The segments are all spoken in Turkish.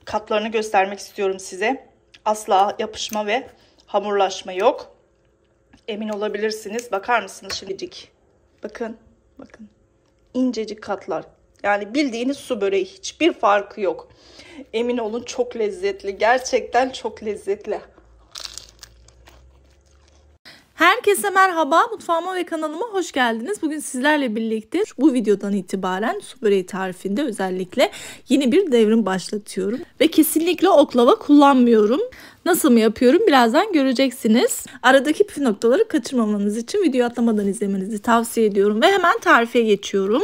Katlarını göstermek istiyorum size. Asla yapışma ve hamurlaşma yok. Emin olabilirsiniz. Bakar mısınız şimdicik? Bakın. Bakın. İncecik katlar. Yani bildiğiniz su böreği, hiçbir farkı yok. Emin olun çok lezzetli. Gerçekten çok lezzetli. Herkese merhaba, mutfağıma ve kanalıma hoş geldiniz. Bugün sizlerle birlikte bu videodan itibaren su böreği tarifinde özellikle yeni bir devrim başlatıyorum. Ve kesinlikle oklava kullanmıyorum. Nasıl mı yapıyorum birazdan göreceksiniz. Aradaki püf noktaları kaçırmamanız için videoyu atlamadan izlemenizi tavsiye ediyorum. Ve hemen tarife geçiyorum.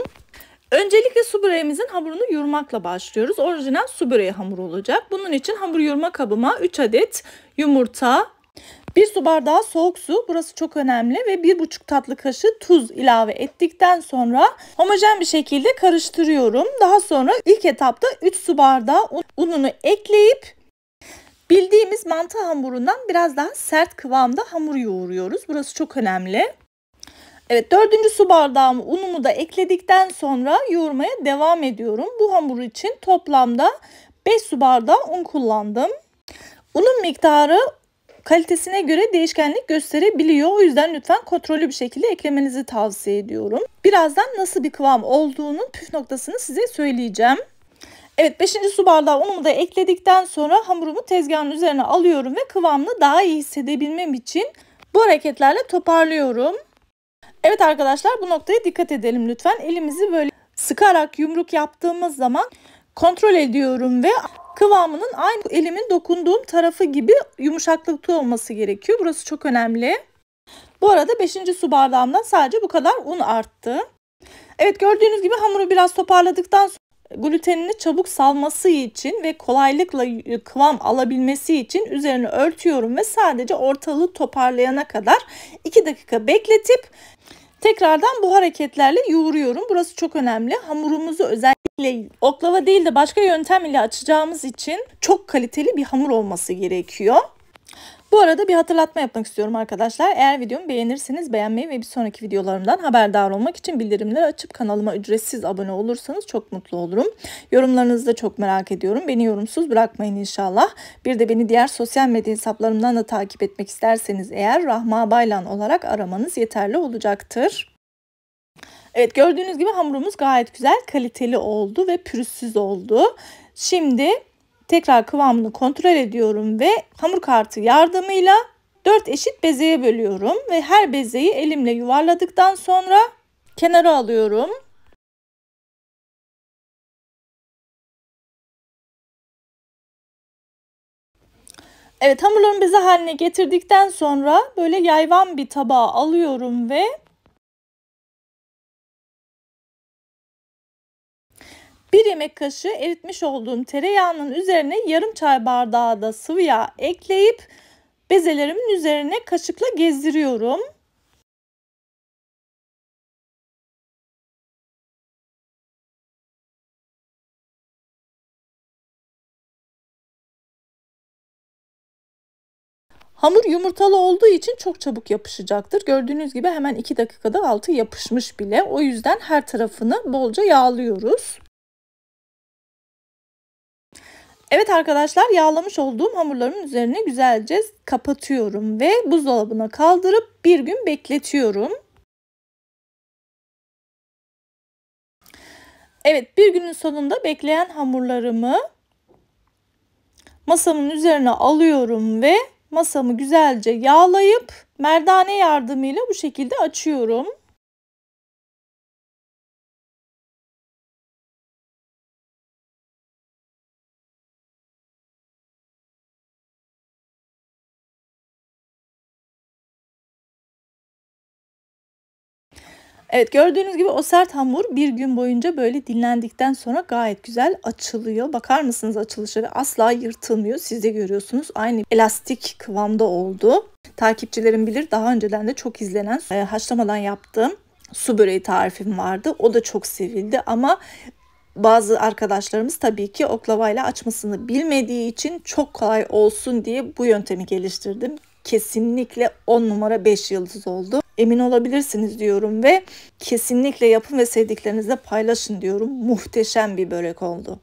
Öncelikle su böreğimizin hamurunu yoğurmakla başlıyoruz. Orijinal su böreği hamuru olacak. Bunun için hamur yoğurma kabıma 3 adet yumurta, 1 su bardağı soğuk su, burası çok önemli, ve 1,5 tatlı kaşığı tuz ilave ettikten sonra homojen bir şekilde karıştırıyorum. Daha sonra ilk etapta 3 su bardağı ununu ekleyip bildiğimiz mantı hamurundan biraz daha sert kıvamda hamur yoğuruyoruz. Burası çok önemli. Evet, 4. su bardağımı unumu da ekledikten sonra yoğurmaya devam ediyorum. Bu hamur için toplamda 5 su bardağı un kullandım. Unun miktarı kalitesine göre değişkenlik gösterebiliyor. O yüzden lütfen kontrollü bir şekilde eklemenizi tavsiye ediyorum. Birazdan nasıl bir kıvam olduğunun püf noktasını size söyleyeceğim. Evet, 5. su bardağı unumu da ekledikten sonra hamurumu tezgahın üzerine alıyorum ve kıvamını daha iyi hissedebilmem için bu hareketlerle toparlıyorum. Evet arkadaşlar, bu noktaya dikkat edelim lütfen. Elimizi böyle sıkarak yumruk yaptığımız zaman kontrol ediyorum ve kıvamının aynı elimin dokunduğum tarafı gibi yumuşaklıkta olması gerekiyor. Burası çok önemli. Bu arada 5. su bardağımdan sadece bu kadar un arttı. Evet, gördüğünüz gibi hamuru biraz toparladıktan sonra glutenini çabuk salması için ve kolaylıkla kıvam alabilmesi için üzerine örtüyorum ve sadece ortalığı toparlayana kadar 2 dakika bekletip tekrardan bu hareketlerle yoğuruyorum. Burası çok önemli. Hamurumuzu özellikle oklava değil de başka yöntem ile açacağımız için çok kaliteli bir hamur olması gerekiyor. Bu arada bir hatırlatma yapmak istiyorum arkadaşlar. Eğer videomu beğenirseniz beğenmeyi ve bir sonraki videolarımdan haberdar olmak için bildirimleri açıp kanalıma ücretsiz abone olursanız çok mutlu olurum. Yorumlarınızı da çok merak ediyorum. Beni yorumsuz bırakmayın inşallah. Bir de beni diğer sosyal medya hesaplarımdan da takip etmek isterseniz eğer Rahma Baylan olarak aramanız yeterli olacaktır. Evet, gördüğünüz gibi hamurumuz gayet güzel, kaliteli oldu ve pürüzsüz oldu. Şimdi tekrar kıvamını kontrol ediyorum ve hamur kartı yardımıyla 4 eşit bezeye bölüyorum ve her bezeyi elimle yuvarladıktan sonra kenara alıyorum. Evet, hamurlarımı beze haline getirdikten sonra böyle yayvan bir tabağa alıyorum ve 1 yemek kaşığı eritmiş olduğum tereyağının üzerine yarım çay bardağı da sıvı yağ ekleyip bezelerimin üzerine kaşıkla gezdiriyorum. Hamur yumurtalı olduğu için çok çabuk yapışacaktır. Gördüğünüz gibi hemen 2 dakikada altı yapışmış bile. O yüzden her tarafını bolca yağlıyoruz. Evet arkadaşlar, yağlamış olduğum hamurlarımın üzerine güzelce kapatıyorum ve buzdolabına kaldırıp bir gün bekletiyorum. Evet, bir günün sonunda bekleyen hamurlarımı masamın üzerine alıyorum ve masamı güzelce yağlayıp merdane yardımıyla bu şekilde açıyorum. Evet, gördüğünüz gibi o sert hamur bir gün boyunca böyle dinlendikten sonra gayet güzel açılıyor. Bakar mısınız açılışa, ve asla yırtılmıyor. Siz de görüyorsunuz, aynı elastik kıvamda oldu. Takipçilerim bilir, daha önceden de çok izlenen haşlamadan yaptığım su böreği tarifim vardı. O da çok sevildi ama bazı arkadaşlarımız tabii ki oklavayla açmasını bilmediği için çok kolay olsun diye bu yöntemi geliştirdim. Kesinlikle 10 numara 5 yıldız oldu. Emin olabilirsiniz diyorum ve kesinlikle yapın ve sevdiklerinizle paylaşın diyorum. Muhteşem bir börek oldu.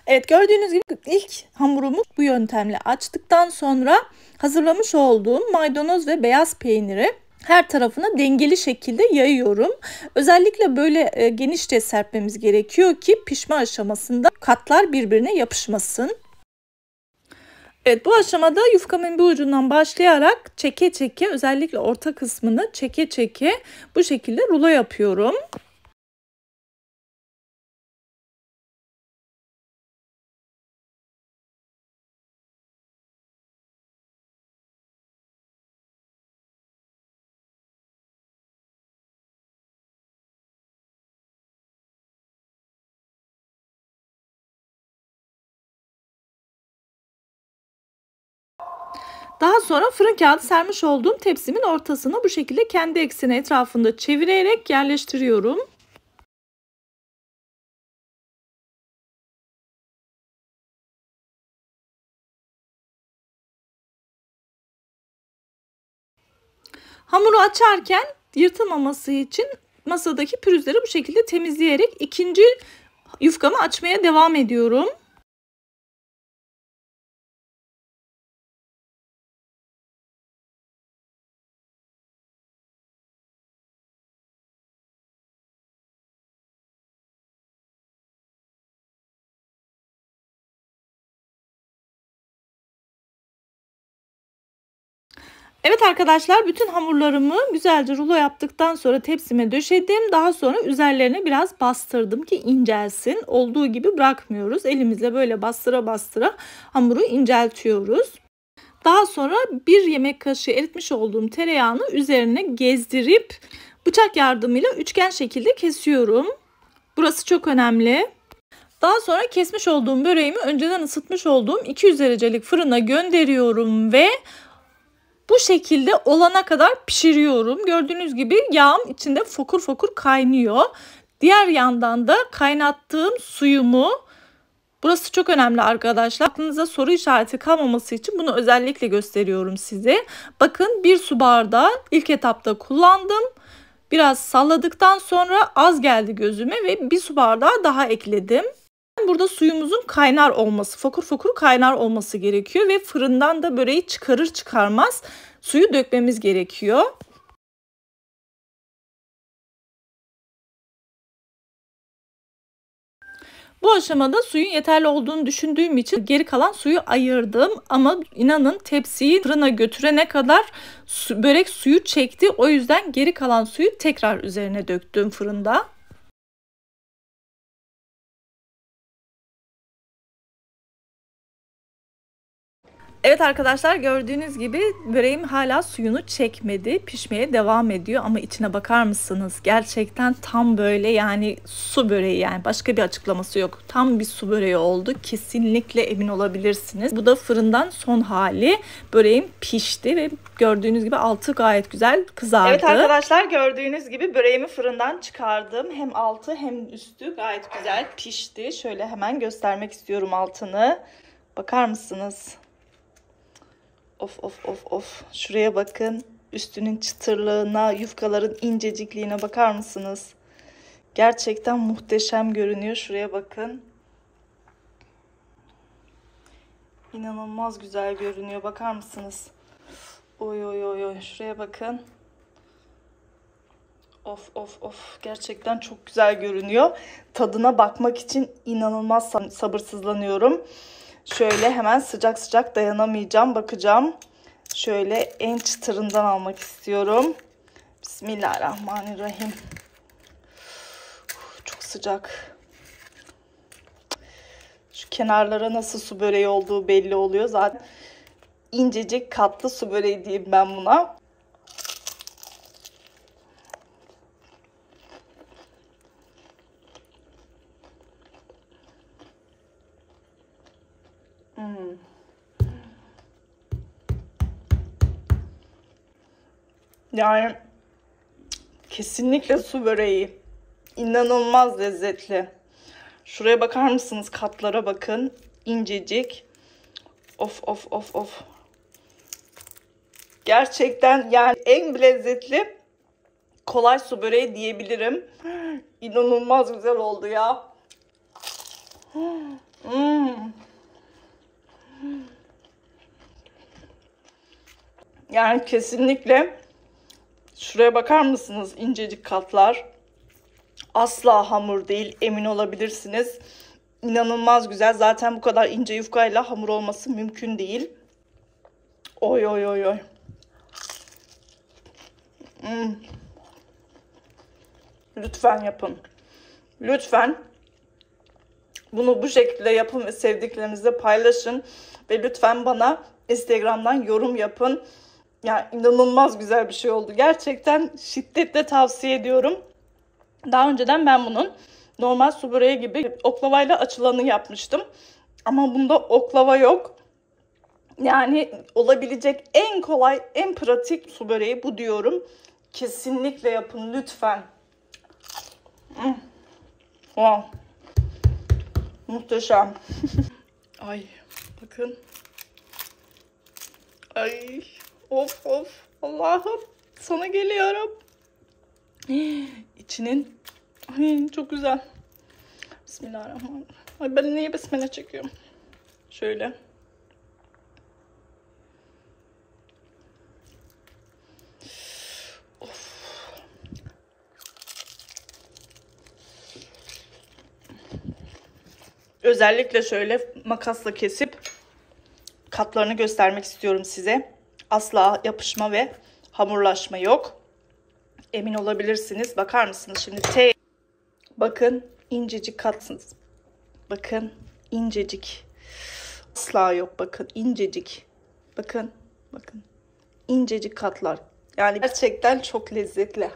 Evet, gördüğünüz gibi ilk hamurumu bu yöntemle açtıktan sonra hazırlamış olduğum maydanoz ve beyaz peyniri her tarafına dengeli şekilde yayıyorum. Özellikle böyle genişçe serpmemiz gerekiyor ki pişme aşamasında katlar birbirine yapışmasın. Evet, bu aşamada yufkamın bir ucundan başlayarak çeke çeke, özellikle orta kısmını çeke çeke bu şekilde rulo yapıyorum. Daha sonra fırın kağıdı sermiş olduğum tepsimin ortasına bu şekilde kendi ekseni etrafında çevirerek yerleştiriyorum. Hamuru açarken yırtılmaması için masadaki pürüzleri bu şekilde temizleyerek ikinci yufkamı açmaya devam ediyorum. Evet arkadaşlar, bütün hamurlarımı güzelce rulo yaptıktan sonra tepsime döşedim. Daha sonra üzerlerine biraz bastırdım ki incelsin. Olduğu gibi bırakmıyoruz. Elimizle böyle bastıra bastıra hamuru inceltiyoruz. Daha sonra bir yemek kaşığı eritmiş olduğum tereyağını üzerine gezdirip bıçak yardımıyla üçgen şekilde kesiyorum. Burası çok önemli. Daha sonra kesmiş olduğum böreğimi önceden ısıtmış olduğum 200 derecelik fırına gönderiyorum ve bu şekilde olana kadar pişiriyorum. Gördüğünüz gibi yağım içinde fokur fokur kaynıyor. Diğer yandan da kaynattığım suyumu, burası çok önemli arkadaşlar. Aklınıza soru işareti kalmaması için bunu özellikle gösteriyorum size. Bakın, bir su bardağı ilk etapta kullandım. Biraz salladıktan sonra az geldi gözüme ve bir su bardağı daha ekledim. Burada suyumuzun kaynar olması, fokur fokur kaynar olması gerekiyor ve fırından da böreği çıkarır çıkarmaz suyu dökmemiz gerekiyor. Bu aşamada suyun yeterli olduğunu düşündüğüm için geri kalan suyu ayırdım. Ama inanın, tepsiyi fırına götürene kadar börek suyu çekti. O yüzden geri kalan suyu tekrar üzerine döktüm fırında. Evet arkadaşlar, gördüğünüz gibi böreğim hala suyunu çekmedi. Pişmeye devam ediyor ama içine bakar mısınız? Gerçekten tam böyle, yani su böreği, yani başka bir açıklaması yok. Tam bir su böreği oldu. Kesinlikle emin olabilirsiniz. Bu da fırından son hali. Böreğim pişti ve gördüğünüz gibi altı gayet güzel kızardı. Evet arkadaşlar, gördüğünüz gibi böreğimi fırından çıkardım. Hem altı hem üstü gayet güzel pişti. Şöyle hemen göstermek istiyorum altını. Bakar mısınız? Of of of of. Şuraya bakın. Üstünün çıtırlığına, yufkaların incecikliğine bakar mısınız? Gerçekten muhteşem görünüyor. Şuraya bakın. İnanılmaz güzel görünüyor. Bakar mısınız? Oy oy oy oy. Şuraya bakın. Of of of. Gerçekten çok güzel görünüyor. Tadına bakmak için inanılmaz sabırsızlanıyorum. Şöyle hemen sıcak sıcak dayanamayacağım. Bakacağım. Şöyle en çıtırından almak istiyorum. Bismillahirrahmanirrahim. Çok sıcak. Şu kenarlara nasıl su böreği olduğu belli oluyor. Zaten incecik katlı su böreği diyeyim ben buna. Yani kesinlikle su böreği. İnanılmaz lezzetli. Şuraya bakar mısınız? Katlara bakın. İncecik. Of of of of. Gerçekten yani en lezzetli kolay su böreği diyebilirim. İnanılmaz güzel oldu ya. Yani kesinlikle şuraya bakar mısınız? İncecik katlar. Asla hamur değil, emin olabilirsiniz. İnanılmaz güzel. Zaten bu kadar ince yufkayla hamur olması mümkün değil. Oy oy oy oy. Lütfen yapın. Lütfen bunu bu şekilde yapın ve sevdiklerinizle paylaşın. Ve lütfen bana Instagram'dan yorum yapın. Yani inanılmaz güzel bir şey oldu. Gerçekten şiddetle tavsiye ediyorum. Daha önceden ben bunun normal su böreği gibi oklavayla açılanı yapmıştım. Ama bunda oklava yok. Yani olabilecek en kolay, en pratik su böreği bu diyorum. Kesinlikle yapın lütfen. Wow. Muhteşem. Ay bakın. Ay of of. Allah'ım sana geliyorum. İçinin ay çok güzel. Bismillahirrahmanirrahim. Ay ben niye besmele çekiyorum? Şöyle. Of. Özellikle şöyle makasla kesip katlarını göstermek istiyorum size. Asla yapışma ve hamurlaşma yok. Emin olabilirsiniz. Bakar mısınız şimdi? Bakın incecik katsınız. Bakın incecik. Asla yok bakın incecik. Bakın bakın. İncecik katlar. Yani gerçekten çok lezzetli.